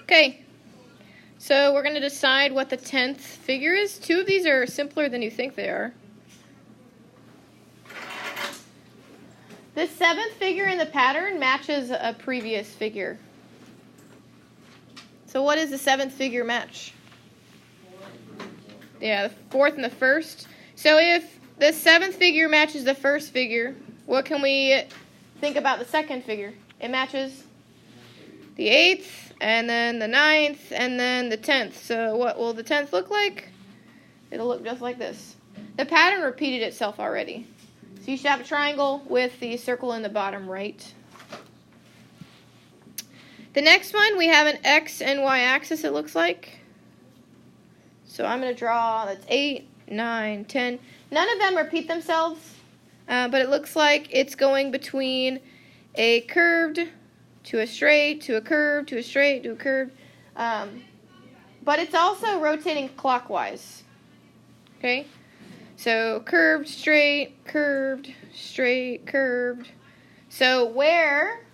Okay, so we're going to decide what the 10th figure is. Two of these are simpler than you think they are. The 7th figure in the pattern matches a previous figure. So what does the 7th figure match? Yeah, the 4th and the 1st. So if the 7th figure matches the 1st figure, what can we think about the 2nd figure? It matches the 8th, and then the 9th, and then the 10th. So what will the 10th look like? It'll look just like this. The pattern repeated itself already. So you should have a triangle with the circle in the bottom right. The next one, we have an X and Y axis, it looks like. So I'm going to draw, that's 8, 9, 10. None of them repeat themselves, but it looks like it's going between a curved to a straight, to a curved, to a straight, to a curved. But it's also rotating clockwise. Okay? So curved, straight, curved, straight, curved. So what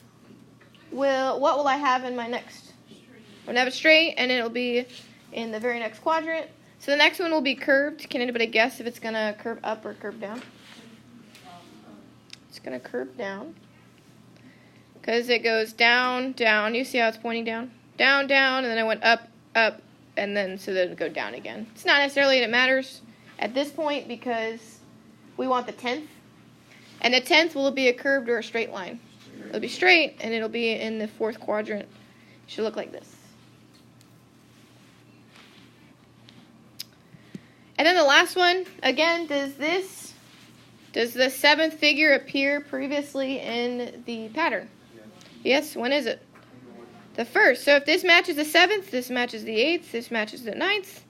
will I have in my next? I'm going to have a straight, and it'll be in the very next quadrant. So the next one will be curved. Can anybody guess if it's going to curve up or curve down? It's going to curve down. Because it goes down, down. You see how it's pointing down? Down, down, and then it went up, up, and then so that it would go down again. It's not necessarily that it matters at this point because we want the 10th. And the 10th will be a curved or a straight line. It'll be straight, and it'll be in the 4th quadrant. It should look like this. And then the last one, again, does the 7th figure appear previously in the pattern? Yes, when is it? The 1st. So if this matches the 7th, this matches the 8th, this matches the 9th.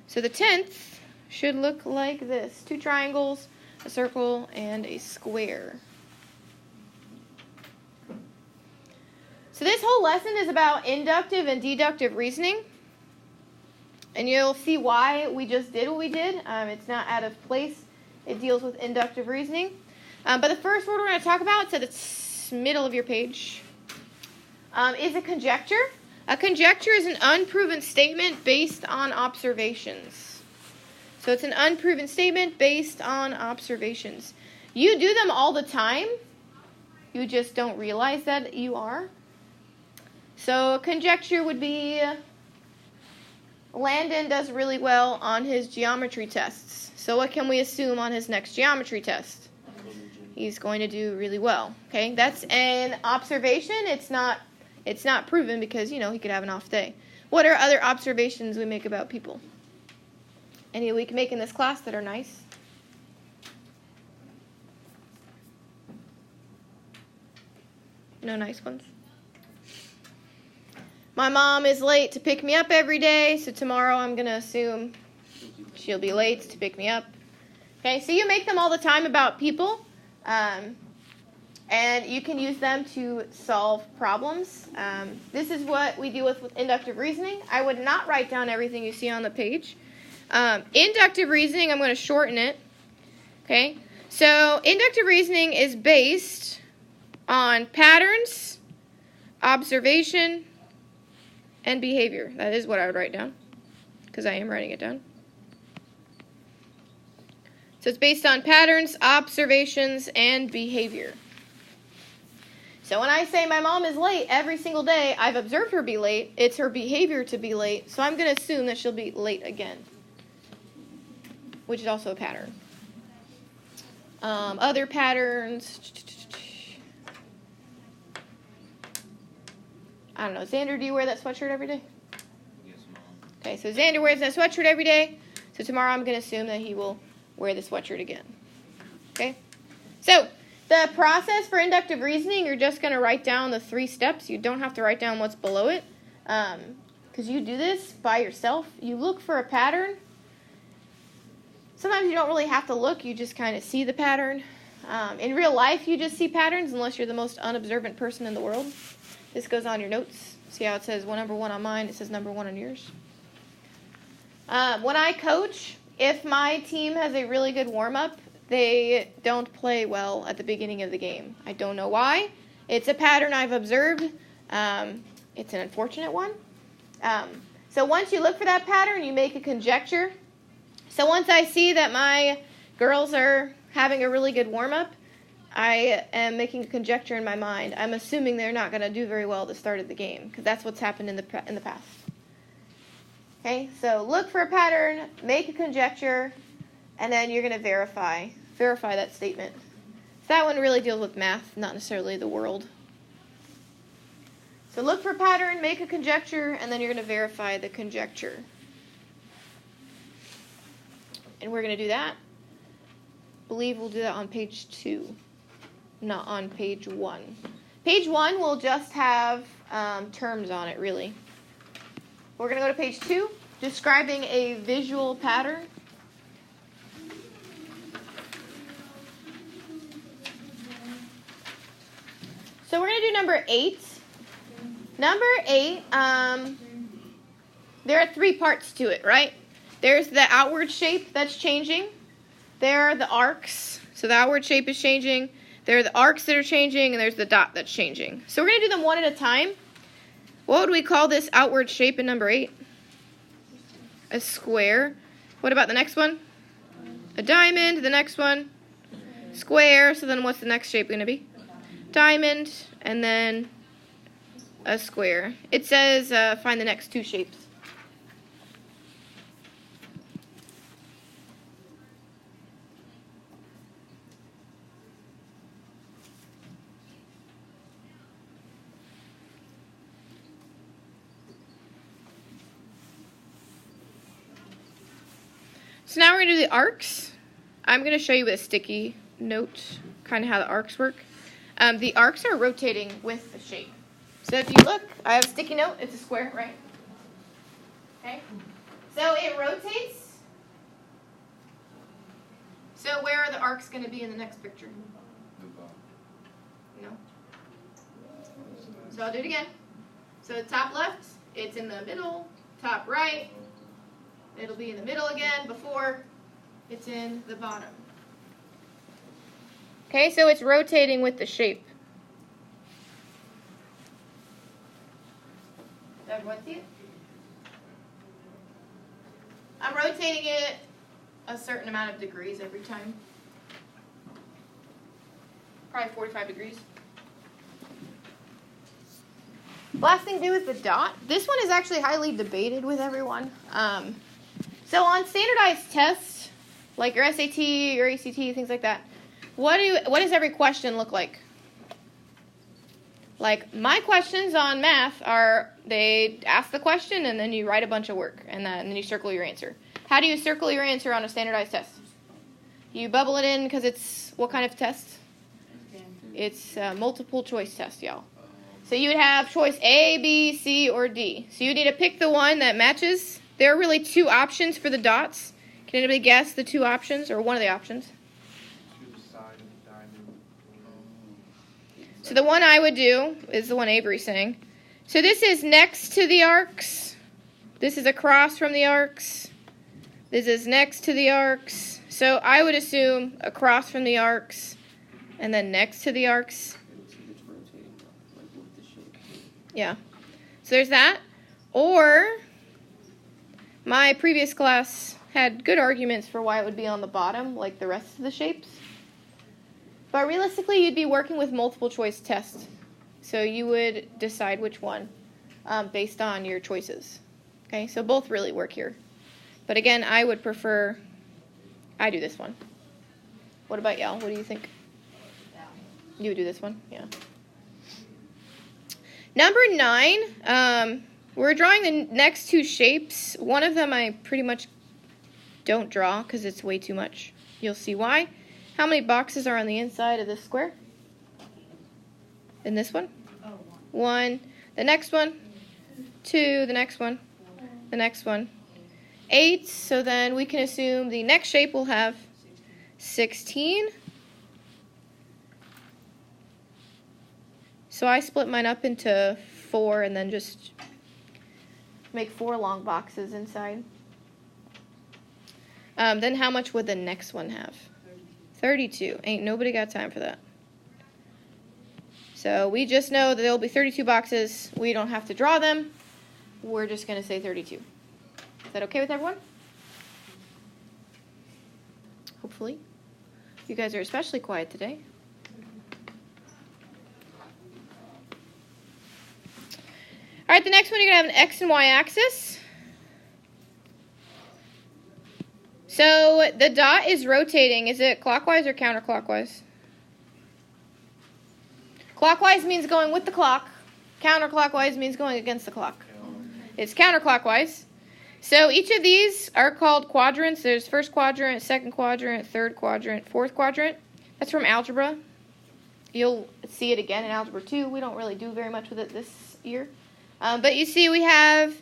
So the 10th should look like this. 2 triangles, a circle, and a square. So this whole lesson is about inductive and deductive reasoning. And you'll see why we just did what we did. It's not out of place. It deals with inductive reasoning. But the first word we're going to talk about, it's at the middle of your page, is a conjecture. A conjecture is an unproven statement based on observations. So it's an unproven statement based on observations. You do them all the time. You just don't realize that you are. So a conjecture would be, Landon does really well on his geometry tests. So what can we assume on his next geometry test? He's going to do really well. Okay, that's an observation. It's not proven because, he could have an off day. What are other observations we make about people? Any we can make in this class that are nice? No nice ones? My mom is late to pick me up every day, so tomorrow I'm going to assume she'll be late to pick me up. Okay, so you make them all the time about people, and you can use them to solve problems. This is what we deal with inductive reasoning. I would not write down everything you see on the page. Inductive reasoning, I'm going to shorten it. Okay, so inductive reasoning is based on patterns, observation, and behavior. That is what I would write down, because I am writing it down. So it's based on patterns, observations, and behavior. So when I say my mom is late every single day, I've observed her be late. It's her behavior to be late, so I'm going to assume that she'll be late again, which is also a pattern. Other patterns. I don't know. Xander, do you wear that sweatshirt every day? Yes, Mom. Okay, so Xander wears that sweatshirt every day. So tomorrow I'm going to assume that he will wear the sweatshirt again. Okay? So the process for inductive reasoning, you're just going to write down the 3 steps. You don't have to write down what's below it. Because you do this by yourself. You look for a pattern. Sometimes you don't really have to look. You just kind of see the pattern. In real life, you just see patterns unless you're the most unobservant person in the world. This goes on your notes. See how it says number 1 on mine? It says number 1 on yours. When I coach, if my team has a really good warm-up, they don't play well at the beginning of the game. I don't know why. It's a pattern I've observed. It's an unfortunate one. So once you look for that pattern, you make a conjecture. So once I see that my girls are having a really good warm-up, I am making a conjecture in my mind. I'm assuming they're not going to do very well at the start of the game, because that's what's happened in the past. Okay, so look for a pattern, make a conjecture, and then you're going to verify that statement. So that one really deals with math, not necessarily the world. So look for a pattern, make a conjecture, and then you're going to verify the conjecture. And we're going to do that. I believe we'll do that on page 2, not on page 1. Page 1 will just have terms on it, really. We're going to go to page 2, describing a visual pattern. So we're going to do number 8. Number 8, there are 3 parts to it, right? There's the outward shape that's changing. There are the arcs. So the outward shape is changing. There are the arcs that are changing, and there's the dot that's changing. So we're going to do them one at a time. What would we call this outward shape in number 8? A square. What about the next one? A diamond. The next one? Square. So then what's the next shape going to be? Diamond, and then a square. It says find the next 2 shapes. So now we're going to do the arcs. I'm going to show you with a sticky note kind of how the arcs work. The arcs are rotating with the shape. So if you look, I have a sticky note. It's a square, right? Okay. So it rotates. So where are the arcs going to be in the next picture? No. So I'll do it again. So the top left, it's in the middle. Top right, it'll be in the middle again before it's in the bottom. Okay, so it's rotating with the shape. Does everyone see it? I'm rotating it a certain amount of degrees every time. Probably 45 degrees. Last thing to do is the dot. This one is actually highly debated with everyone. So on standardized tests, like your SAT, your ACT, things like that, what does every question look like? Like my questions on math are, they ask the question and then you write a bunch of work and then you circle your answer. How do you circle your answer on a standardized test? You bubble it in because it's what kind of test? It's a multiple choice test, y'all. So you would have choice A, B, C, or D. So you need to pick the one that matches. There are really 2 options for the dots. Can anybody guess the 2 options or one of the options? So the one I would do is the one Avery's saying. So this is next to the arcs. This is across from the arcs. This is next to the arcs. So I would assume across from the arcs and then next to the arcs. Yeah. So there's that. Or my previous class had good arguments for why it would be on the bottom like the rest of the shapes. But realistically, you'd be working with multiple choice tests. So you would decide which one based on your choices. Okay, so both really work here. But again, I would prefer, I do this one. What about y'all? What do you think? You would do this one? Yeah. Number 9, we're drawing the next 2 shapes. One of them I pretty much don't draw because it's way too much. You'll see why. How many boxes are on the inside of this square? In this one? 1. The next one? 2. The next one? The next one? 8. So then we can assume the next shape will have 16. So I split mine up into 4 and then just make 4 long boxes inside. Then how much would the next one have? 32. Ain't nobody got time for that. So we just know that there will be 32 boxes. We don't have to draw them. we're just going to say 32. Is that okay with everyone? Hopefully. You guys are especially quiet today. All right, the next one, you're going to have an X and Y axis. So the dot is rotating. Is it clockwise or counterclockwise? Clockwise means going with the clock. Counterclockwise means going against the clock. It's counterclockwise. So each of these are called quadrants. There's first quadrant, second quadrant, third quadrant, fourth quadrant. That's from algebra. You'll see it again in algebra 2. We don't really do very much with it this year. But you see we have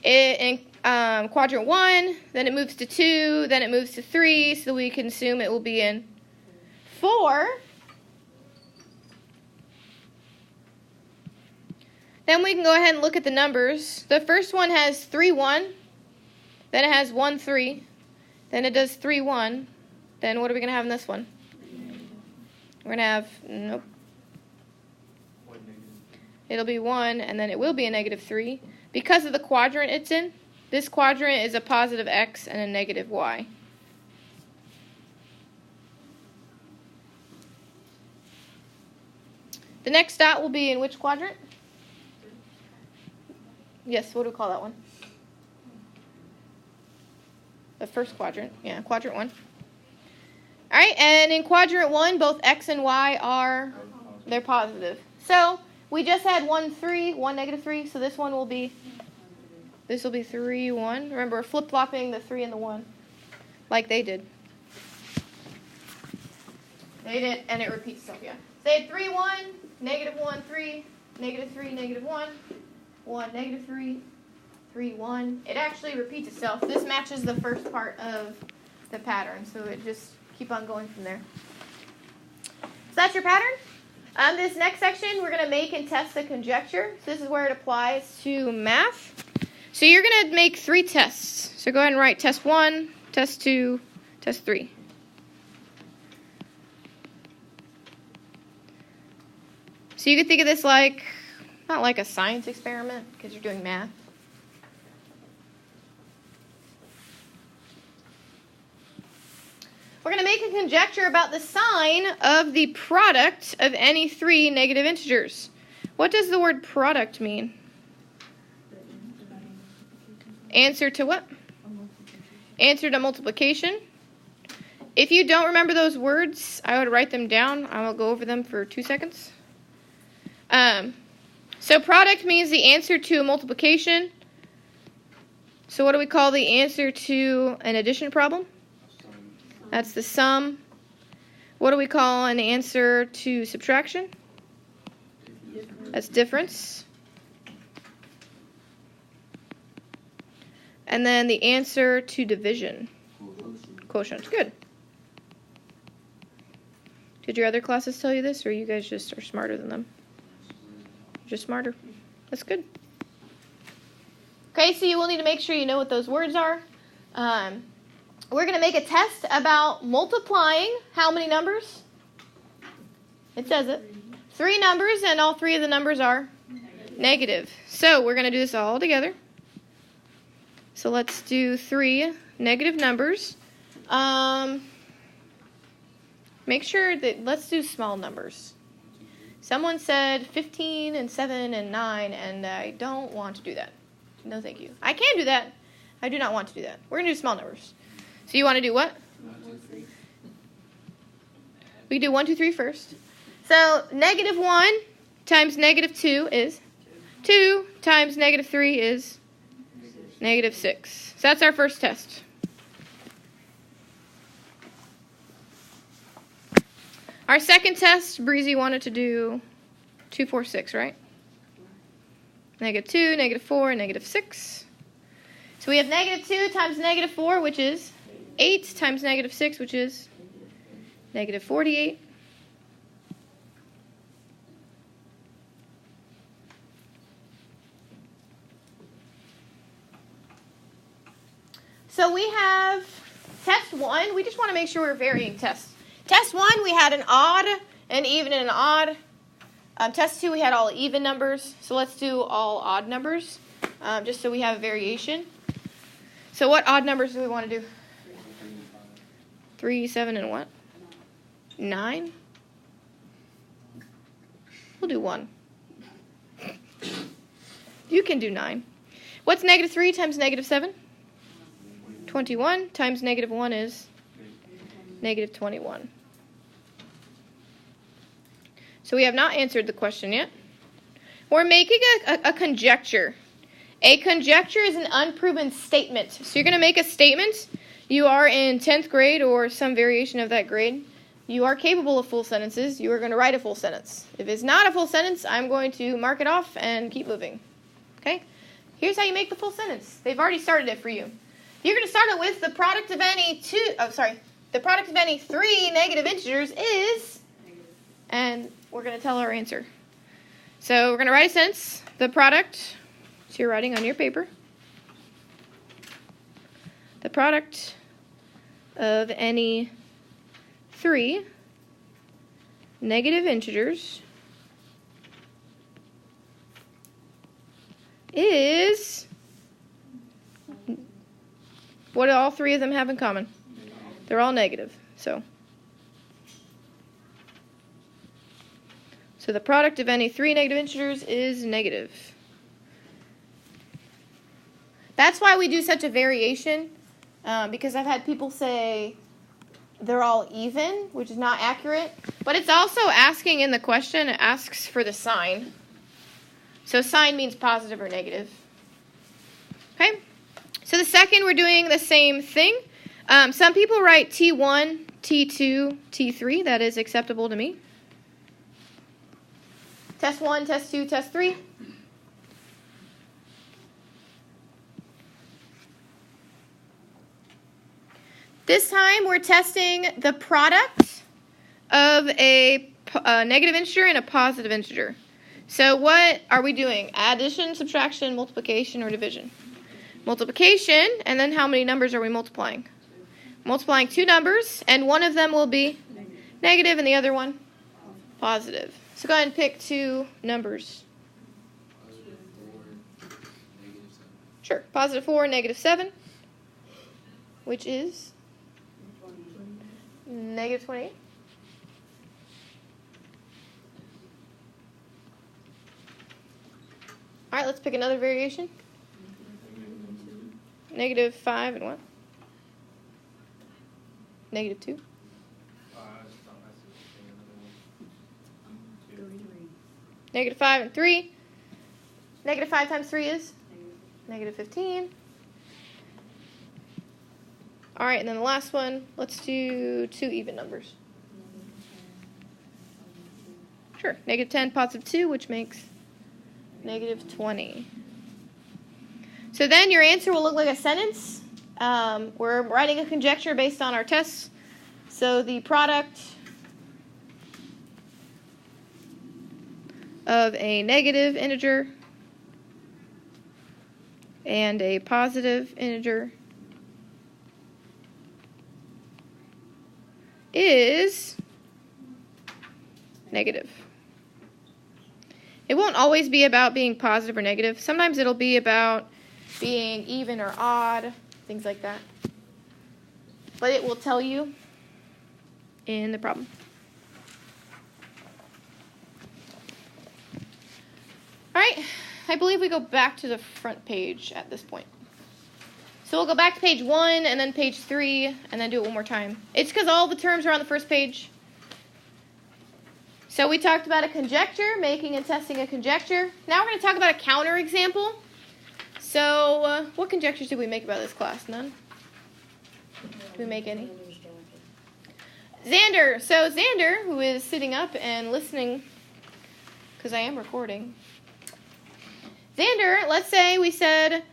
it in quadrant 1, then it moves to 2, then it moves to 3, so we can assume it will be in 4. Then we can go ahead and look at the numbers. The first one has 3, 1. Then it has 1, 3. Then it does 3, 1. Then what are we going to have in this one? We're going to have, nope. It'll be 1, and then it will be a negative 3. Because of the quadrant it's in, this quadrant is a positive X and a negative Y. The next dot will be in which quadrant? Yes, what do we call that one? The first quadrant. Yeah, quadrant 1. All right, and in quadrant 1, both X and Y they're positive. So we just had 1, 3, 1, negative 3, so this one will be, this will be 3, 1. Remember, we're flip-flopping the 3 and the 1, like they did. They did, and it repeats itself, yeah. Say 3, 1, negative 1, 3, negative 3, negative 1, 1, negative 3, 3, 1. It actually repeats itself. This matches the first part of the pattern, so it just keep on going from there. So that's your pattern. This next section, we're going to make and test the conjecture. So this is where it applies to math. So you're going to make 3 tests. So go ahead and write test 1, test 2, test 3. So you could think of this like, not like a science experiment, because you're doing math. We're going to make a conjecture about the sign of the product of any 3 negative integers. What does the word product mean? Answer to what? Answer to multiplication. If you don't remember those words, I would write them down. I will go over them for 2 seconds. So product means the answer to a multiplication. So what do we call the answer to an addition problem? That's the sum. What do we call an answer to subtraction? That's difference. And then the answer to division. Quotient. Good. Did your other classes tell you this, or you guys just are smarter than them? Just smarter. That's good. Okay, so you will need to make sure you know what those words are. We're going to make a test about multiplying how many numbers? It says it. 3 numbers, and all 3 of the numbers are negative. So we're going to do this all together. So let's do 3 negative numbers. Make sure that, let's do small numbers. Someone said 15 and 7 and 9, and I don't want to do that. No, thank you. I can do that. I do not want to do that. We're going to do small numbers. So you want to do what? 1, 2, 3. We can do 1, 2, 3 first. So negative 1 times negative 2 is 2 times negative 3 is negative 6. So that's our first test. Our second test, Breezy wanted to do 2, 4, 6, right? Negative 2, negative 4, negative 6. So we have negative 2 times negative 4, which is 8 times negative 6, which is negative 48. So we have test 1. We just want to make sure we're varying tests. Test 1, we had an odd, an even, and an odd. Test 2, we had all even numbers. So let's do all odd numbers. just so we have a variation. So what odd numbers do we want to do? 3, 7, and what? 9? We'll do 1. You can do 9. What's negative 3 times negative 7? 21 times negative 1 is negative 21. So we have not answered the question yet. We're making a conjecture. A conjecture is an unproven statement. So you're going to make a statement. You are in 10th grade or some variation of that grade. You are capable of full sentences. You are going to write a full sentence. If it's not a full sentence, I'm going to mark it off and keep moving. Okay? Here's how you make the full sentence. They've already started it for you. You're going to start it with the product of any the product of any 3 negative integers is, and we're going to tell our answer. So we're going to write a sentence. The product, so you're writing on your paper. The product of any 3 negative integers is, what do all 3 of them have in common? They're all negative. So the product of any 3 negative integers is negative. That's why we do such a variation, because I've had people say they're all even, which is not accurate. But it's also asking in the question, it asks for the sign. So sign means positive or negative. Okay? So the second, we're doing the same thing. Some people write T1, T2, T3. That is acceptable to me. Test 1, test 2, test 3. This time we're testing the product of a negative integer and a positive integer. So what are we doing? Addition, subtraction, multiplication, or division? Multiplication, and then how many numbers are we multiplying? Multiplying 2 numbers, and one of them will be negative and the other one positive. So go ahead and pick 2 numbers. Sure, positive 4, negative 7, which is negative 28. All right, let's pick another variation. Negative 5 and what? Negative 2. Negative 5 and 3. Negative 5 times 3 is? Negative 15. All right, and then the last one, let's do 2 even numbers. Sure, negative 10, positive 2, which makes negative 20. So then your answer will look like a sentence. We're writing a conjecture based on our tests. So the product of a negative integer and a positive integer is negative. It won't always be about being positive or negative. Sometimes it'll be about being even or odd, things like that. But it will tell you in the problem. All right, I believe we go back to the front page at this point. So we'll go back to page 1 and then page 3 and then do it one more time. It's because all the terms are on the first page. So we talked about a conjecture, making and testing a conjecture. Now we're going to talk about a counterexample. So what conjectures did we make about this class? None? Did we make any? Xander. So Xander, who is sitting up and listening, because I am recording. Xander, let's say we said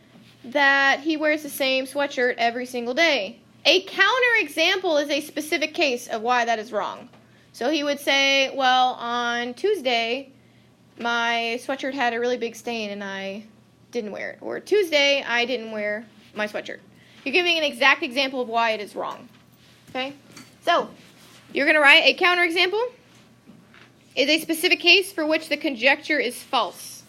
that he wears the same sweatshirt every single day. A counterexample is a specific case of why that is wrong. So he would say, well, on Tuesday, my sweatshirt had a really big stain and I didn't wear it. Or Tuesday, I didn't wear my sweatshirt. You're giving an exact example of why it is wrong. Okay? So, you're going to write a counterexample is a specific case for which the conjecture is false.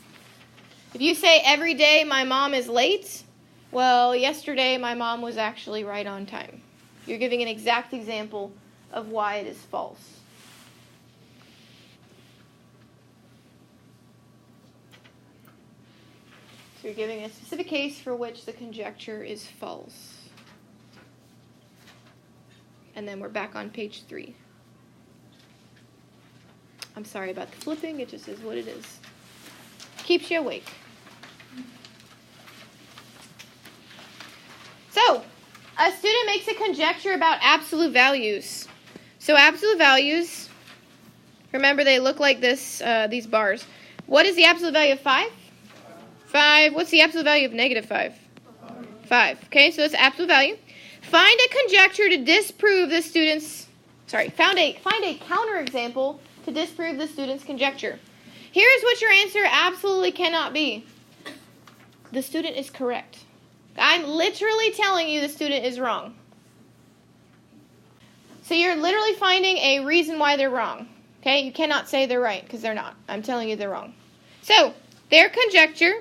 If you say every day my mom is late, well, yesterday my mom was actually right on time. You're giving an exact example of why it is false. So you're giving a specific case for which the conjecture is false. And then we're back on page 3. I'm sorry about the flipping. It just is what it is. Keeps you awake. So, a student makes a conjecture about absolute values. So absolute values, remember they look like this, these bars. What is the absolute value of 5? 5. What's the absolute value of negative 5? 5. Okay, so it's absolute value. Find a conjecture to disprove the student's, find a counterexample to disprove the student's conjecture. Here's what your answer absolutely cannot be. The student is correct. I'm literally telling you the student is wrong. So you're literally finding a reason why they're wrong. Okay, you cannot say they're right because they're not. I'm telling you they're wrong. So, their conjecture,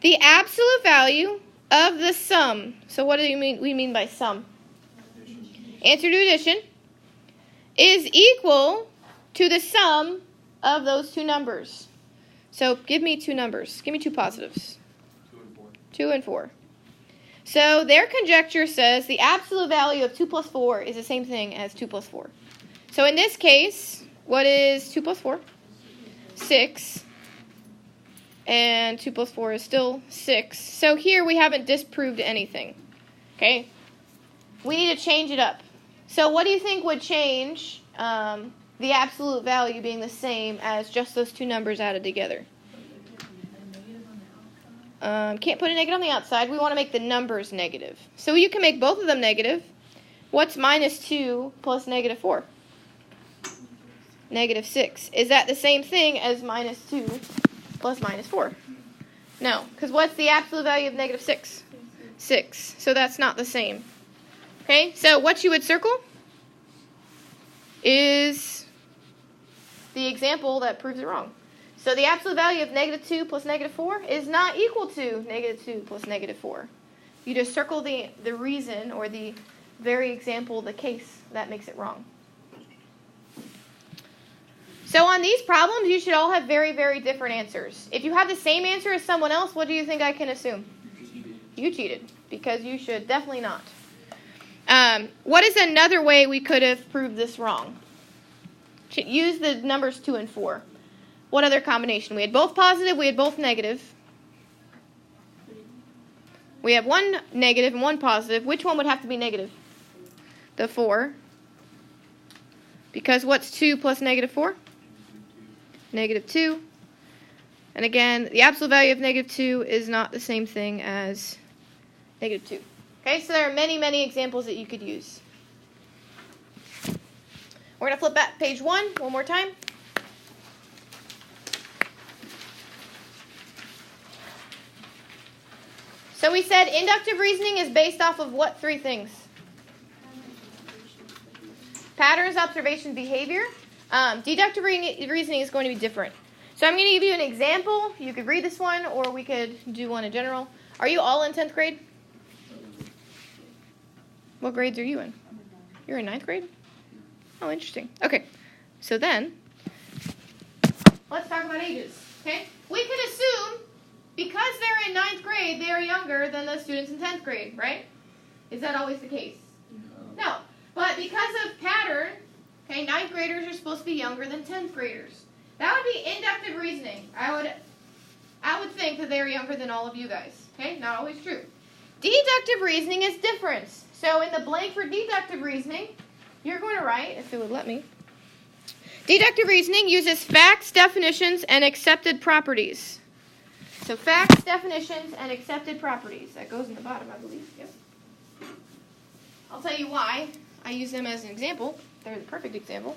the absolute value of the sum. So what do we mean by sum? Answer to addition is equal to the sum of those two numbers. So give me two numbers. Give me two positives. 2 and 4. So their conjecture says the absolute value of 2 plus 4 is the same thing as 2 plus 4. So in this case, what is 2 plus 4? 6. And 2 plus 4 is still 6. So here we haven't disproved anything. Okay? We need to change it up. So what do you think would change the absolute value being the same as just those two numbers added together? Can't put a negative on the outside. We want to make the numbers negative. So you can make both of them negative. What's minus 2 plus negative 4? Negative 6. Is that the same thing as minus 2 plus minus 4? No, because what's the absolute value of negative 6? 6. So that's not the same. Okay, so what you would circle is the example that proves it wrong. So the absolute value of negative 2 plus negative 4 is not equal to negative 2 plus negative 4. You just circle the reason or the very example, the case that makes it wrong. So on these problems, you should all have very, very different answers. If you have the same answer as someone else, what do you think I can assume? You cheated, because you should definitely not. What is another way we could have proved this wrong? Use the numbers 2 and 4. What other combination? We had both positive, we had both negative. We have one negative and one positive. Which one would have to be negative? The 4. Because what's 2 plus negative 4? Negative 2. And again, the absolute value of negative 2 is not the same thing as negative 2. Okay, so there are many, many examples that you could use. We're going to flip back page 1 more time. So we said inductive reasoning is based off of what three things? Patterns, observation, behavior. Deductive reasoning is going to be different. So I'm going to give you an example. You could read this one, or we could do one in general. Are you all in 10th grade? What grades are you in? You're in 9th grade? Oh, interesting. Okay, so then, let's talk about ages. Okay, we could assume because they're in 9th grade, they are younger than the students in 10th grade, right? Is that always the case? No. But because of pattern, okay, 9th graders are supposed to be younger than 10th graders. That would be inductive reasoning. I would think that they're younger than all of you guys. Okay, not always true. Deductive reasoning is different. So in the blank for deductive reasoning, you're going to write, if it would let me, deductive reasoning uses facts, definitions, and accepted properties. So facts, definitions, and accepted properties. That goes in the bottom, I believe. Yep. I'll tell you why I use them as an example. They're the perfect example.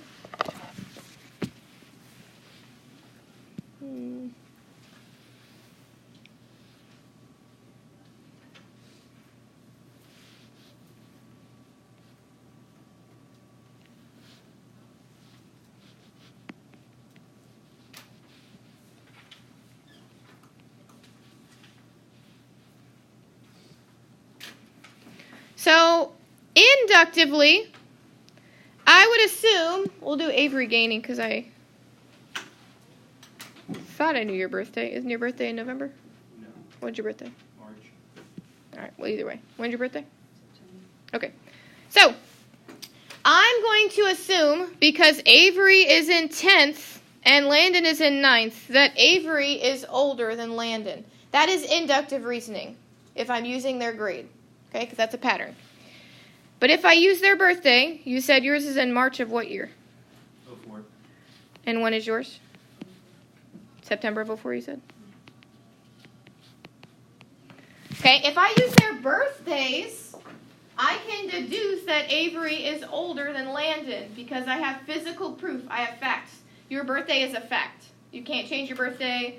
So, inductively, I would assume, we'll do Avery Gainey because I thought I knew your birthday. Isn't your birthday in November? No. When's your birthday? March. All right, well, either way. When's your birthday? Okay. So, I'm going to assume, because Avery is in 10th and Landon is in 9th, that Avery is older than Landon. That is inductive reasoning, if I'm using their grade. Okay, because that's a pattern. But if I use their birthday, you said yours is in March of what year? 04. And when is yours? September of 04, you said? Okay, if I use their birthdays, I can deduce that Avery is older than Landon because I have physical proof. I have facts. Your birthday is a fact. You can't change your birthday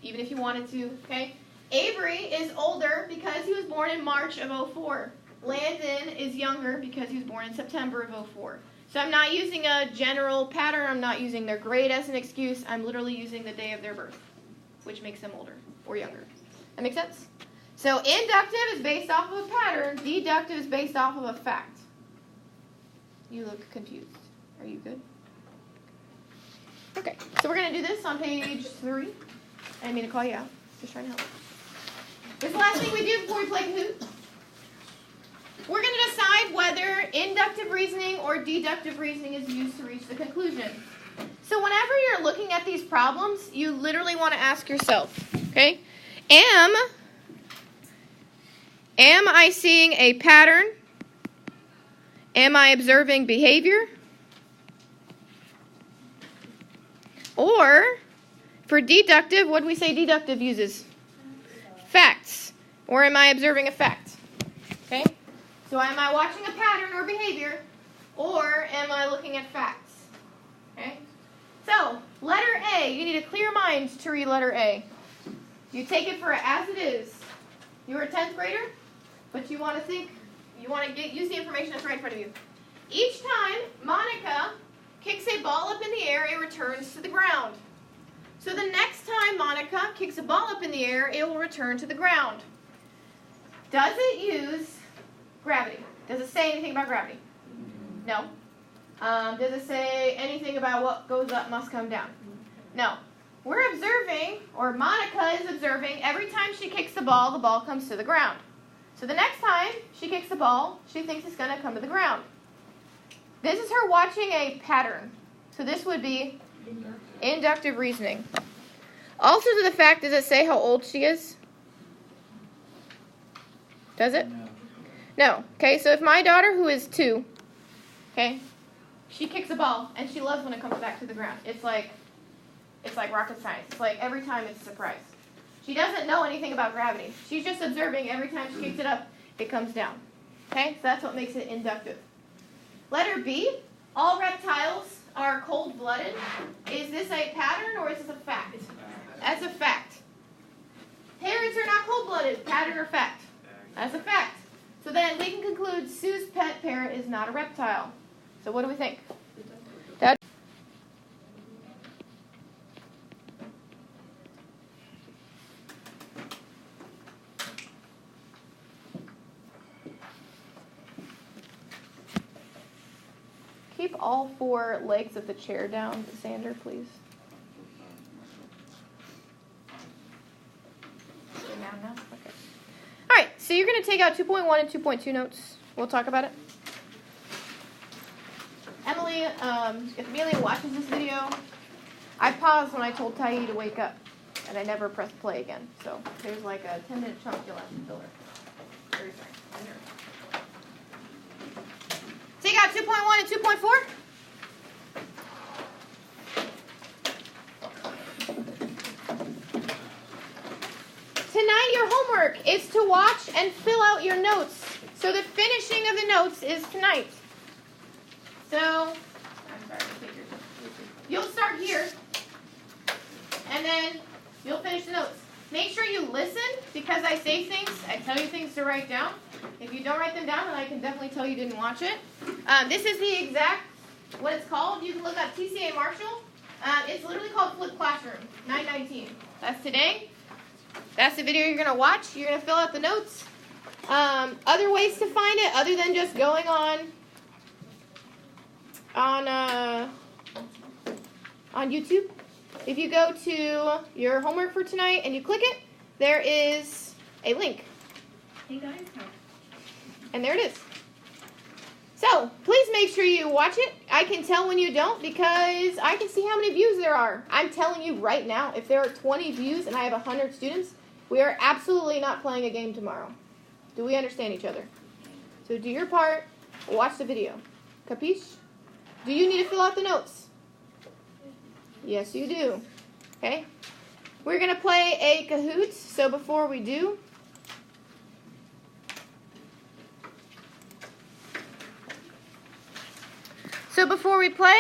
even if you wanted to, okay? Avery is older because he was born in March of 04. Landon is younger because he was born in September of 04. So I'm not using a general pattern. I'm not using their grade as an excuse. I'm literally using the day of their birth, which makes them older or younger. That make sense? So inductive is based off of a pattern. Deductive is based off of a fact. You look confused. Are you good? Okay, so we're going to do this on page 3. I didn't mean to call you out. Just trying to help. This is the last thing we do before we play Kahoot. We're going to decide whether inductive reasoning or deductive reasoning is used to reach the conclusion. So whenever you're looking at these problems, you literally want to ask yourself, okay, am I seeing a pattern? Am I observing behavior? Or, for deductive, what do we say deductive uses? Facts. Or am I observing a fact? Okay? So am I watching a pattern or behavior? Or am I looking at facts? Okay? So, letter A. You need a clear mind to read letter A. You take it for as it is. You're a 10th grader, but you want to think, you want to use the information that's right in front of you. Each time Monica kicks a ball up in the air, it returns to the ground. So the next time Monica kicks a ball up in the air, it will return to the ground. Does it use gravity? Does it say anything about gravity? No. Does it say anything about what goes up must come down? No. We're observing, or Monica is observing, every time she kicks the ball comes to the ground. So the next time she kicks the ball, she thinks it's going to come to the ground. This is her watching a pattern. So this would be inductive reasoning. Also to the fact, does it say how old she is? Does it? No. Okay, so if my daughter, who is 2, okay, she kicks a ball, and she loves when it comes back to the ground. It's like rocket science. It's like every time it's a surprise. She doesn't know anything about gravity. She's just observing every time she kicks it up, it comes down. Okay, so that's what makes it inductive. Letter B, all reptiles are cold-blooded. Is this a pattern or is this a fact? That's a fact. Parrots are not cold-blooded. Pattern or fact? That's a fact. So then we can conclude Sue's pet parrot is not a reptile. So what do we think? That keep all 4 legs of the chair down, Sander, please. Down now? Okay. All right, so you're going to take out 2.1 and 2.2 notes. We'll talk about it. Emily, if Amelia watches this video, I paused when I told Tyee to wake up, and I never pressed play again. So there's like a 10-minute chunk you'll have to fill her. Very sorry. Take out 2.1 and 2.4. Tonight your homework is to watch and fill out your notes. So the finishing of the notes is tonight. So, I'm sorry, you'll start here, and then you'll finish the notes. Make sure you listen, because I say things, I tell you things to write down. If you don't write them down, then I can definitely tell you didn't watch it. This is the exact, what it's called. You can look up TCA Marshall. It's literally called Flip Classroom, 919. That's today. That's the video you're going to watch. You're going to fill out the notes. Other ways to find it, other than just going on YouTube. If you go to your homework for tonight and you click it, there is a link. Hey guys. And there it is. So, please make sure you watch it. I can tell when you don't because I can see how many views there are. I'm telling you right now, if there are 20 views and I have 100 students, we are absolutely not playing a game tomorrow. Do we understand each other? So do your part, watch the video. Capiche? Do you need to fill out the notes? Yes, you do. Okay? We're going to play a Kahoot, so before we do, play,